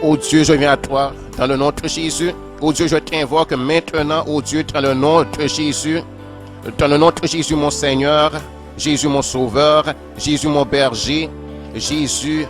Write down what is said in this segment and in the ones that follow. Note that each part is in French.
Oh Dieu, je viens à toi dans le nom de Jésus. Oh Dieu, je t'invoque maintenant, oh Dieu, dans le nom de Jésus. Dans le nom de Jésus, mon Seigneur, Jésus, mon Sauveur, Jésus, mon berger, Jésus,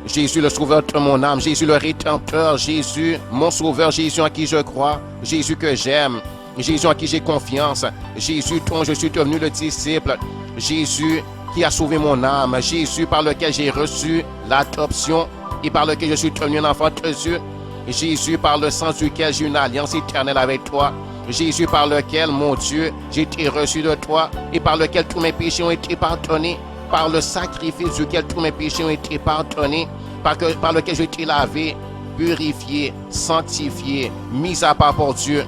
Jésus, le Sauveur de mon âme, Jésus, le Rédempteur, Jésus, mon Sauveur, Jésus en qui je crois, Jésus que j'aime, Jésus en qui j'ai confiance, Jésus dont je suis devenu le disciple, Jésus qui a sauvé mon âme, Jésus par lequel j'ai reçu l'adoption et par lequel je suis devenu un enfant de Dieu, Jésus par le sang duquel j'ai une alliance éternelle avec toi, Jésus par lequel, mon Dieu, j'ai été reçu de toi et par lequel tous mes péchés ont été pardonnés, par le sacrifice duquel tous mes péchés ont été pardonnés, par lequel j'ai été lavé, purifié, sanctifié, mis à part pour Dieu.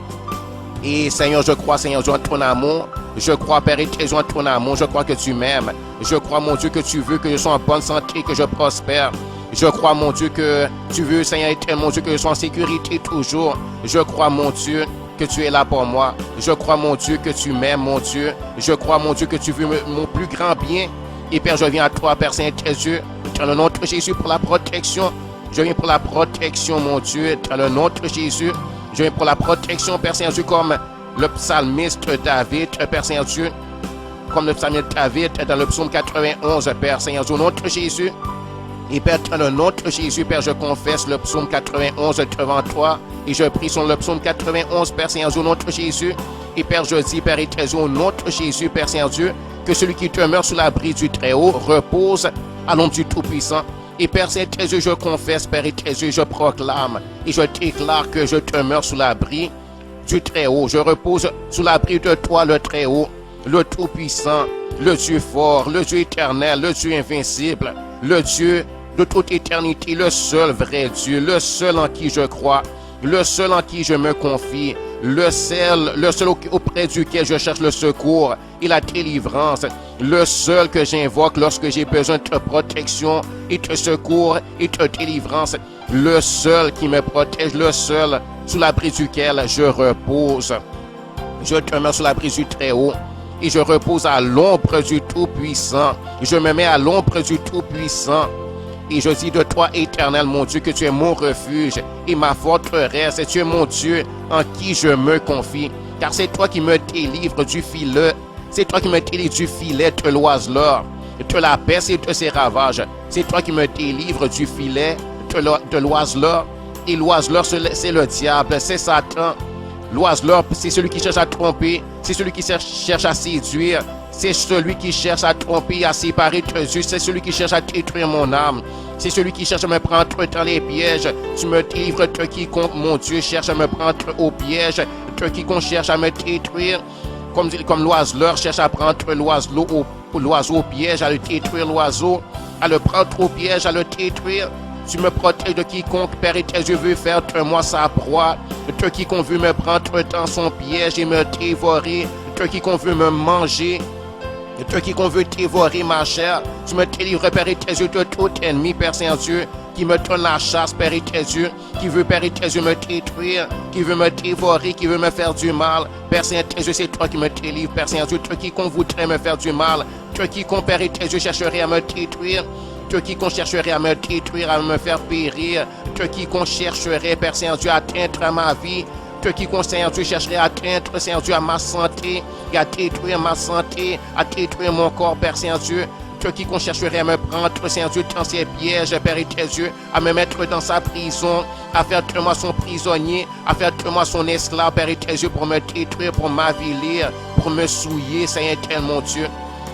Et Seigneur, je crois, Seigneur Dieu, en ton amour. Je crois, Père éternel, en ton amour. Je crois que tu m'aimes. Je crois, mon Dieu, que tu veux que je sois en bonne santé, que je prospère. Je crois, mon Dieu, que tu veux, Seigneur éternel, mon Dieu, que je sois en sécurité toujours. Je crois, mon Dieu, que tu es là pour moi. Je crois, mon Dieu, que tu m'aimes, mon Dieu. Je crois, mon Dieu, que tu veux mon plus grand bien. Et Père, je viens à toi, Père Saint-Dieu, dans le nom de Jésus pour la protection. Je viens pour la protection, mon Dieu, dans le nom de Jésus. Je viens pour la protection, Père Saint-Dieu, comme le psalmiste David, Père Saint-Dieu, comme le psalmiste David dans le psaume 91, Père Saint-Dieu, au nom de Jésus. Et Père, dans le nom de Jésus, Père, je confesse le psaume 91 devant toi. Et je prie sur le psaume 91, Père Saint-Dieu, au nom de Jésus. Et Père, je dis, Père éternel, au nom de Jésus, Père Saint-Dieu, que celui qui demeure sous l'abri du Très-Haut repose à l'ombre du Tout-Puissant. Et Père Saint-Dieu, je confesse, Père éternel, je proclame et je déclare que je demeure sous l'abri du Très-Haut. Je repose sous l'abri de toi, le Très-Haut, le Tout-Puissant, le Dieu fort, le Dieu éternel, le Dieu invincible, le Dieu de toute éternité, le seul vrai Dieu, le seul en qui je crois, le seul en qui je me confie, le seul auprès duquel je cherche le secours et la délivrance, le seul que j'invoque lorsque j'ai besoin de protection et de secours et de délivrance, le seul qui me protège, le seul sous l'abri duquel je repose. Je demeure sous l'abri du Très-Haut et je repose à l'ombre du Tout-Puissant. Je me mets à l'ombre du Tout-Puissant. Et je dis de toi, éternel, mon Dieu, que tu es mon refuge et ma forteresse. Et tu es mon Dieu en qui je me confie. Car c'est toi qui me délivres du filet. C'est toi qui me délivres du filet de l'oiseleur, de la peste et de ses ravages. C'est toi qui me délivres du filet de l'oiseleur. Et l'oiseleur, c'est le diable, c'est Satan. L'oiseleur, c'est celui qui cherche à tromper. C'est celui qui cherche à séduire. C'est celui qui cherche à tromper, à séparer de Dieu. C'est celui qui cherche à détruire mon âme. C'est celui qui cherche à me prendre dans les pièges. Tu me délivres de quiconque, mon Dieu, cherche à me prendre au piège. De quiconque cherche à me détruire. Comme l'oiseleur cherche à prendre l'oiseau au piège, à le détruire l'oiseau, à le prendre au piège, à le détruire. Tu me protèges de quiconque, Père éternel, je veux faire de moi sa proie. De quiconque veut me prendre dans son piège et me dévorer. De quiconque veut me manger. De quiconque veut dévorer ma chair. Tu me délivres, Père éternel, de tout ennemi, Père Saint-Dieu, qui me donne la chasse, Père éternel, qui veut, Père éternel, me détruire, qui veut me dévorer, qui veut me faire du mal. Père Saint-Dieu, c'est toi qui me délivres, Père Saint-Dieu, de quiconque voudrait me faire du mal. De quiconque, Père éternel, chercherait à me détruire. De quiconque chercherait à me détruire, à me faire périr. De quiconque chercherait, Père Saint-Dieu, à atteindre ma vie. De quiconque, Seigneur Dieu, chercherait à atteindre, Seigneur Dieu, à ma santé, et à détruire ma santé, à détruire mon corps, Père Saint-Dieu. De quiconque chercherait à me prendre, Seigneur Dieu, dans ses pièges, Père éternel, à me mettre dans sa prison, à faire de moi son prisonnier, à faire de moi son esclave, Père éternel, pour me détruire, pour m'avilir, pour me souiller, Seigneur éternel, mon Dieu.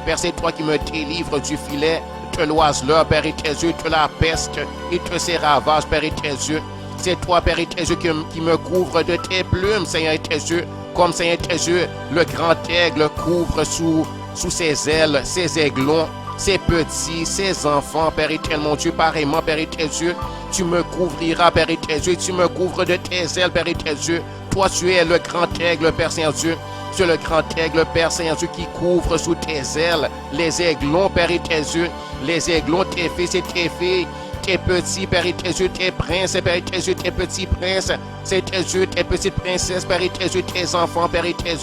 Père, c'est toi qui me délivres du filet de l'oiseleur, Père éternel, de la peste et de ses ravages, Père éternel. C'est toi, Père éternel, qui me couvre de tes plumes, Seigneur éternel, comme Seigneur éternel, le grand aigle couvre sous ses ailes, ses aiglons, ses petits, ses enfants, Père éternel, mon Dieu, pareillement, Père éternel, tu me couvriras, Père éternel, tu me couvres de tes ailes, Père éternel. Toi, tu es le grand aigle, Père Saint-Dieu. Tu es le grand aigle, Père Saint-Dieu, qui couvre sous tes ailes les aiglons, Père éternel, les aiglons, tes fils et tes filles, tes petits, Père éternel, tes princes, Père éternel, tes petits princes, tes petites princesses, Père éternel, tes enfants, Père éternel,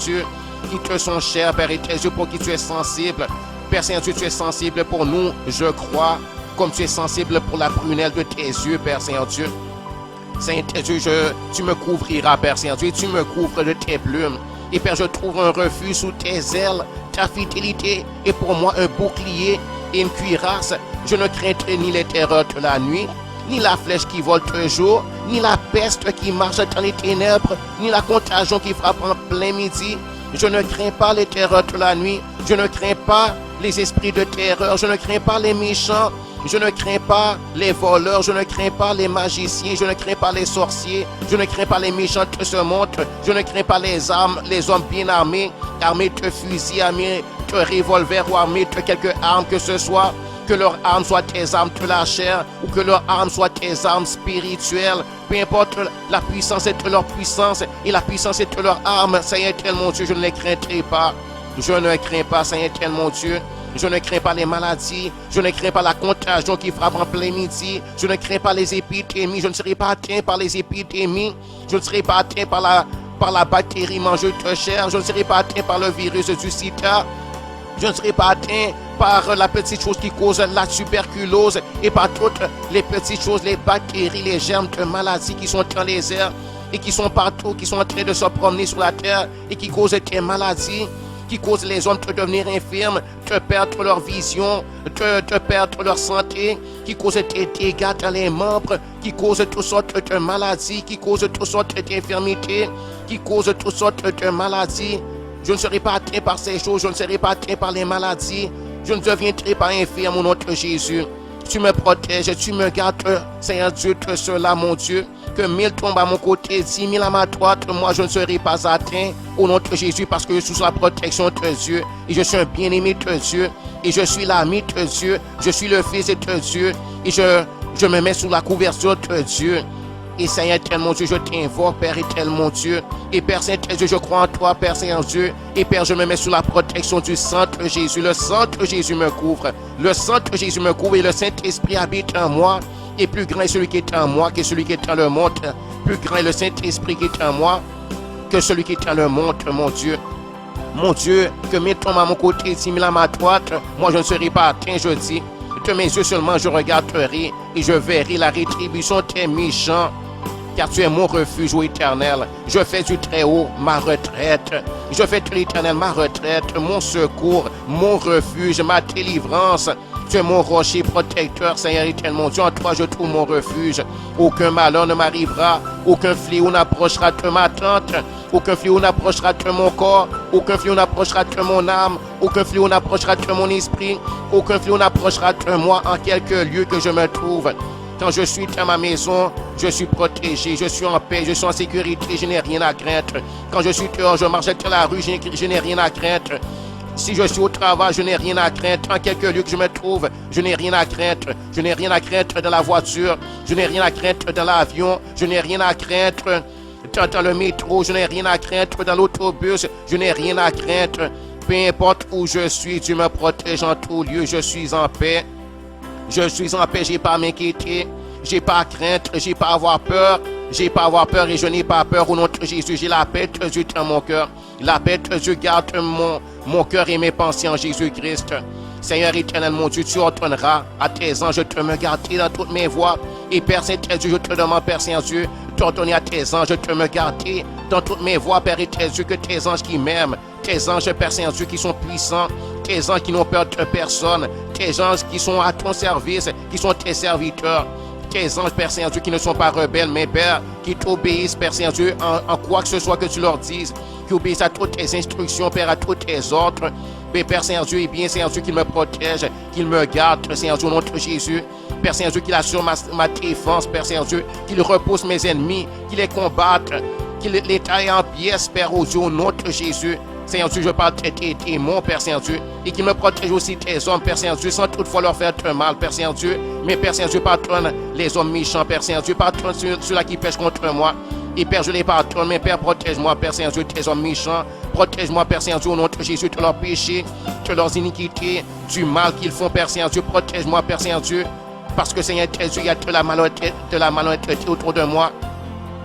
qui te sont chers, Père éternel, pour qui tu es sensible. Père Saint-Dieu, tu es sensible pour nous, je crois, comme tu es sensible pour la prunelle de tes yeux, Père Saint-Dieu. Saint-Dieu, tu me couvriras, Père Saint-Dieu, tu me couvres de tes plumes. Et Père, je trouve un refuge sous tes ailes. Ta fidélité est pour moi un bouclier et une cuirasse. Je ne craindrai ni les terreurs de la nuit, ni la flèche qui vole de jour, ni la peste qui marche dans les ténèbres, ni la contagion qui frappe en plein midi. Je ne crains pas les terreurs de la nuit. Je ne crains pas les esprits de terreur. Je ne crains pas les méchants. Je ne crains pas les voleurs. Je ne crains pas les magiciens. Je ne crains pas les sorciers. Je ne crains pas les méchants de ce monde. Je ne crains pas les hommes bien armés, armés de fusils, armés de revolvers ou armés de quelque arme que ce soit. Que leurs armes soient tes armes de la chair ou que leurs armes soient tes armes spirituelles. Peu importe la puissance est de leur puissance et la puissance est de leur arme. Seigneur éternel mon Dieu, je ne les craindrai pas. Je ne crains pas, Seigneur éternel mon Dieu. Je ne crains pas les maladies. Je ne crains pas la contagion qui frappe en plein midi. Je ne crains pas les épidémies. Je ne serai pas atteint par les épidémies. Je ne serai pas atteint par la bactérie mangeuse de chair. Je ne serai pas atteint par le virus du sida. Je ne serai pas atteint par la petite chose qui cause la tuberculose et par toutes les petites choses, les bactéries, les germes de maladies qui sont dans les airs et qui sont partout, qui sont en train de se promener sur la terre et qui causent des maladies, qui causent les hommes de devenir infirmes, de perdre leur vision, de perdre leur santé, qui causent des dégâts dans les membres, qui causent toutes sortes de maladies, qui causent toutes sortes d'infirmités, qui causent toutes sortes de maladies. Je ne serai pas atteint par ces choses, je ne serai pas atteint par les maladies. Je ne deviendrai pas infirme au nom de Jésus. Tu me protèges, tu me gardes, Seigneur Dieu, de cela, mon Dieu. Que 1000 tombent à mon côté, 10 000 à ma droite, moi je ne serai pas atteint au nom de Jésus parce que je suis sous la protection de Dieu. Et je suis un bien-aimé de Dieu. Et je suis l'ami de Dieu. Je suis le fils de Dieu. Et je me mets sous la couverture de Dieu. Et Seigneur éternel mon Dieu, je t'invoque, Père éternel mon Dieu. Et Père Saint-Dieu, je crois en toi, Père Saint-Dieu. Et Père, je me mets sous la protection du sang de Jésus. Le sang de Jésus me couvre. Le sang de Jésus me couvre et le Saint-Esprit habite en moi. Et plus grand est celui qui est en moi que celui qui est dans le monde. Plus grand est le Saint-Esprit qui est en moi que celui qui est dans le monde, mon Dieu. Mon Dieu, que 1000 tombent à mon côté, 10 000 à ma droite, moi je ne serai pas atteint, je dis. De mes yeux seulement je regarderai et je verrai la rétribution des méchants. Car tu es mon refuge, ô Éternel. Je fais du Très-Haut ma retraite. Je fais de l'Éternel ma retraite, mon secours, mon refuge, ma délivrance. Tu es mon rocher protecteur, Seigneur éternel, mon Dieu. En toi, je trouve mon refuge. Aucun malheur ne m'arrivera. Aucun fléau n'approchera de ma tente. Aucun fléau n'approchera de mon corps. Aucun fléau n'approchera de mon âme. Aucun fléau n'approchera de mon esprit. Aucun fléau n'approchera de moi en quelque lieu que je me trouve. Quand je suis dans ma maison, je suis protégé, je suis en paix, je suis en sécurité, je n'ai rien à craindre. Quand je suis dehors, je marche dans la rue, je n'ai rien à craindre. Si je suis au travail, je n'ai rien à craindre. En quelque lieu que je me trouve, je n'ai rien à craindre. Je n'ai rien à craindre dans la voiture, je n'ai rien à craindre dans l'avion, je n'ai rien à craindre dans le métro, je n'ai rien à craindre dans l'autobus, je n'ai rien à craindre. Peu importe où je suis, Dieu me protège en tout lieu, je suis en paix. Je suis en paix, j'ai pas à m'inquiéter, j'ai pas à craindre, j'ai pas à avoir peur, j'ai pas à avoir peur et je n'ai pas peur au nom de Jésus. J'ai la paix de Dieu dans mon cœur. La paix de Dieu garde mon cœur et mes pensées en Jésus-Christ. Seigneur éternel, mon Dieu, tu ordonneras à tes anges de me garder dans toutes mes voies. Et Père Saint-Dieu, je te demande, Père Saint-Dieu, d'ordonner à tes anges de me garder dans toutes mes voies, Père Saint-Dieu, que tes anges qui m'aiment, tes anges, Père Saint-Dieu, qui sont puissants, tes anges qui n'ont peur de personne, tes anges qui sont à ton service, qui sont tes serviteurs, tes anges, Père Saint-Dieu, qui ne sont pas rebelles, mais Père, qui t'obéissent, Père Saint-Dieu, en quoi que ce soit que tu leur dises, qui obéissent à toutes tes instructions, Père, à tous tes ordres. Mais Père Saint-Dieu, et bien Saint-Dieu, qu'il me protège, qu'il me garde, Saint-Dieu, au nom de Jésus. Père Saint-Dieu, qu'il assure ma défense, Père Saint-Dieu, qu'il repousse mes ennemis, qu'il les combatte, qu'il les taille en pièces, Père, au nom de Jésus. Saint-Dieu, je parle de tes démons, Père Saint-Dieu, et qu'il me protège aussi tes hommes, Père Saint-Dieu, sans toutefois leur faire de mal, Père Saint-Dieu. Mais Père Saint-Dieu, pardonne les hommes méchants, Père Saint-Dieu, pardonne ceux-là qui pêchent contre moi. Et Père, je les pardonne, mais Père, protège-moi, Père Saint-Dieu, tes hommes méchants. Protège-moi, Père Saint-Dieu, au nom de Jésus, de leurs péchés, de leurs iniquités, du mal qu'ils font, Père Saint-Dieu. Protège-moi, Père Saint-Dieu, parce que Seigneur, tes yeux, il y a de la malhonnêteté autour de moi.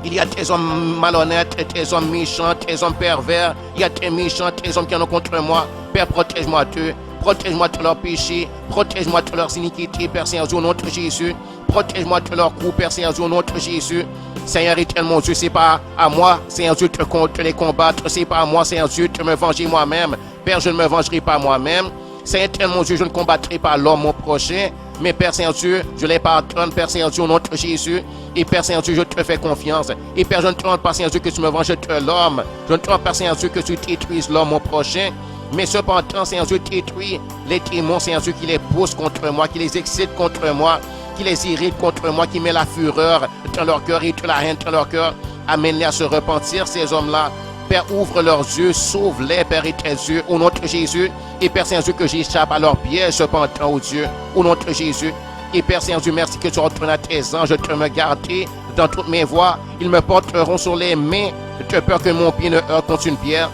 Il y a des hommes malhonnêtes, des hommes méchants, des hommes pervers. Il y a des méchants, des hommes qui en ont contre moi. Père, protège-moi d'eux. Protège-moi de leurs péchés. Protège-moi de leurs iniquités, Père Saint-Dieu, au nom de Jésus. Protège-moi de leur coup, Père Saint-Dieu, au nom de Jésus. Seigneur éternel, mon Dieu, c'est pas à moi, Seigneur Dieu, de les combattre. C'est pas à moi, Seigneur Dieu, de me venger moi-même. Père, je ne me vengerai pas moi-même. Seigneur éternel, mon Dieu, je ne combattrai pas l'homme, mon prochain. Mais Père Saint-Dieu, je les pardonne, Père Saint-Dieu, au nom de Jésus. Et Père Saint-Dieu, je te fais confiance. Et Père, je ne te demande pas, Saint-Dieu, que tu me venges de l'homme. Je ne te demande pas, Saint-Dieu, que tu détruises l'homme, mon prochain. Mais cependant, Saint-Dieu, détruis les démons, Saint-Dieu, qui les poussent contre moi, qui les excitent contre moi, qui les irritent contre moi, qui met la fureur dans leur cœur et de la haine dans leur cœur. Amène-les à se repentir, ces hommes-là. Père, ouvre leurs yeux, sauve-les, Père et tes yeux, au nom de Jésus. Et Père Saint-Dieu, que j'échappe à leur piège, cependant, oh Dieu, au nom de Jésus. Et Père Saint-Dieu, merci que tu retournes à tes anges de me garder dans toutes mes voies. Ils me porteront sur les mains, de peur que mon pied ne heurte contre une pierre.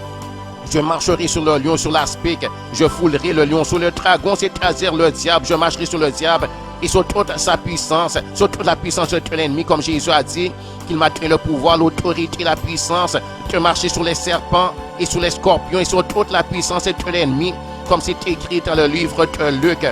Je marcherai sur le lion, sur l'aspic. Je foulerai le lion sur le dragon, c'est-à-dire le diable. Je marcherai sur le diable et sur toute sa puissance, sur toute la puissance de l'ennemi, comme Jésus a dit, qu'il m'a donné le pouvoir, l'autorité, la puissance de marcher sur les serpents et sur les scorpions et sur toute la puissance de l'ennemi, comme c'est écrit dans le livre de Luc,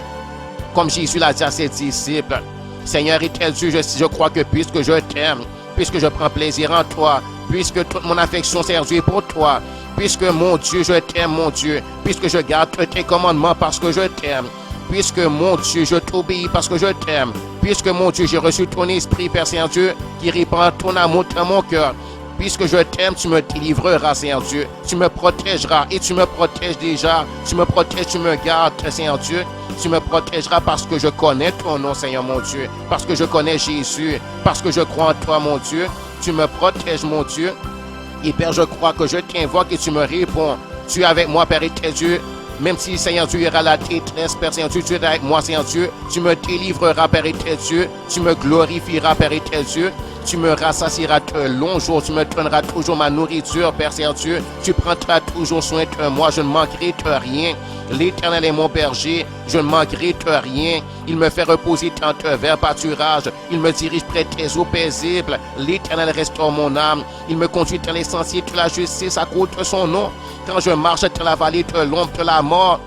comme Jésus l'a dit à ses disciples. Seigneur éternel Dieu, je crois que puisque je t'aime, puisque je prends plaisir en toi, puisque toute mon affection, Seigneur Dieu, est pour toi, puisque mon Dieu, je t'aime, mon Dieu, puisque je garde tes commandements parce que je t'aime, puisque mon Dieu, je t'obéis parce que je t'aime, puisque mon Dieu, j'ai reçu ton esprit, Père Saint-Dieu, qui répand ton amour dans mon cœur. Puisque je t'aime, tu me délivreras, Seigneur Dieu. Tu me protégeras et tu me protèges déjà. Tu me protèges, tu me gardes, Seigneur Dieu. Tu me protégeras parce que je connais ton nom, Seigneur mon Dieu. Parce que je connais Jésus. Parce que je crois en toi, mon Dieu. Tu me protèges, mon Dieu. Et Père, je crois que je t'invoque et tu me réponds. Tu es avec moi, Père et tes Dieu. Même si, Seigneur Dieu, il y aura la détresse, Père Saint Dieu, tu es avec moi, Seigneur Dieu. Tu me délivreras, Père et tes Dieu. Tu me glorifieras, Père et tes Dieu. Tu me rassasieras de longs jours. Tu me donneras toujours ma nourriture, Père Saint Dieu. Tu prendras toujours soin de moi. Je ne manquerai de rien. L'Éternel est mon berger. Je ne manquerai de rien. Il me fait reposer dans de verts pâturages. Il me dirige près des eaux paisibles. L'Éternel restaure mon âme. Il me conduit dans les sentiers de la justice à cause de son nom. Quand je marche dans la vallée de l'ombre de la mort,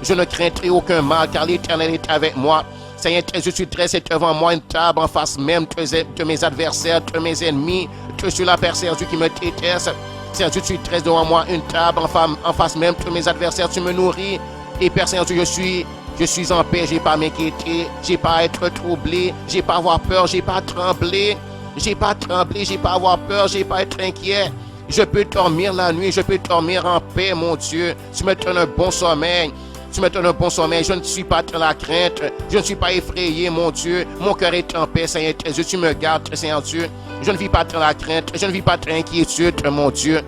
je ne craindrai aucun mal, car l'Éternel est avec moi. Seigneur, Dieu, tu dresses devant moi une table en face même de mes adversaires, de mes ennemis, de ceux-là, Père Saint Dieu, qui me détestent. Seigneur Dieu, tu dresses devant moi une table en face même de mes adversaires, tu me nourris. Et Père Saint Dieu, je suis en paix, j'ai pas à m'inquiéter, j'ai pas à être troublé, j'ai pas à avoir peur, j'ai pas à trembler, j'ai pas à trembler, j'ai pas à avoir peur, j'ai pas à être inquiet. Je peux dormir la nuit, je peux dormir en paix, mon Dieu. Tu me donnes un bon sommeil. Tu me donnes un bon sommeil. Je ne suis pas dans la crainte. Je ne suis pas effrayé, mon Dieu. Mon cœur est en paix, Seigneur Dieu. Tu me gardes, Seigneur Dieu. Je ne vis pas dans la crainte. Je ne vis pas dans l'inquiétude, mon Dieu.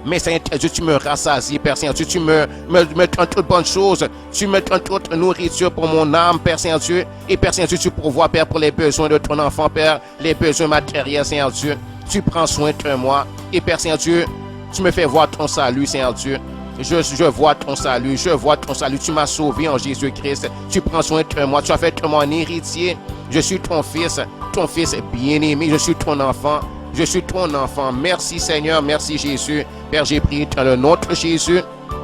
Mais Seigneur Dieu, tu me rassasies, Père Saint Dieu. Tu me donnes toutes bonnes choses. Tu me donnes toute nourriture pour mon âme, Père Saint Dieu. Et Père Saint Dieu, tu pourvois, Père, pour les besoins de ton enfant, Père. Les besoins matériels, Seigneur Dieu. Tu prends soin de moi. Et Père Saint Dieu, tu me fais voir ton salut, Seigneur Dieu. Je vois ton salut, je vois ton salut. Tu m'as sauvé en Jésus-Christ. Tu prends soin de moi. Tu as fait de moi un héritier. Je suis ton fils bien-aimé. Je suis ton enfant. Je suis ton enfant. Merci Seigneur, merci Jésus. Père, j'ai prié dans le nom de Jésus.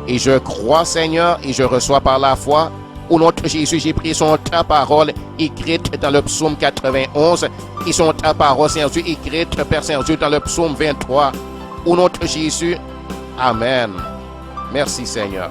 Et je crois, Seigneur, et je reçois par la foi. Au nom de Jésus, j'ai prié sur ta parole écrite dans le psaume 91 et sur ta parole, Seigneur Dieu, écrite, Père Saint Dieu, dans le psaume 23. Au nom de Jésus, Amen. Merci Seigneur.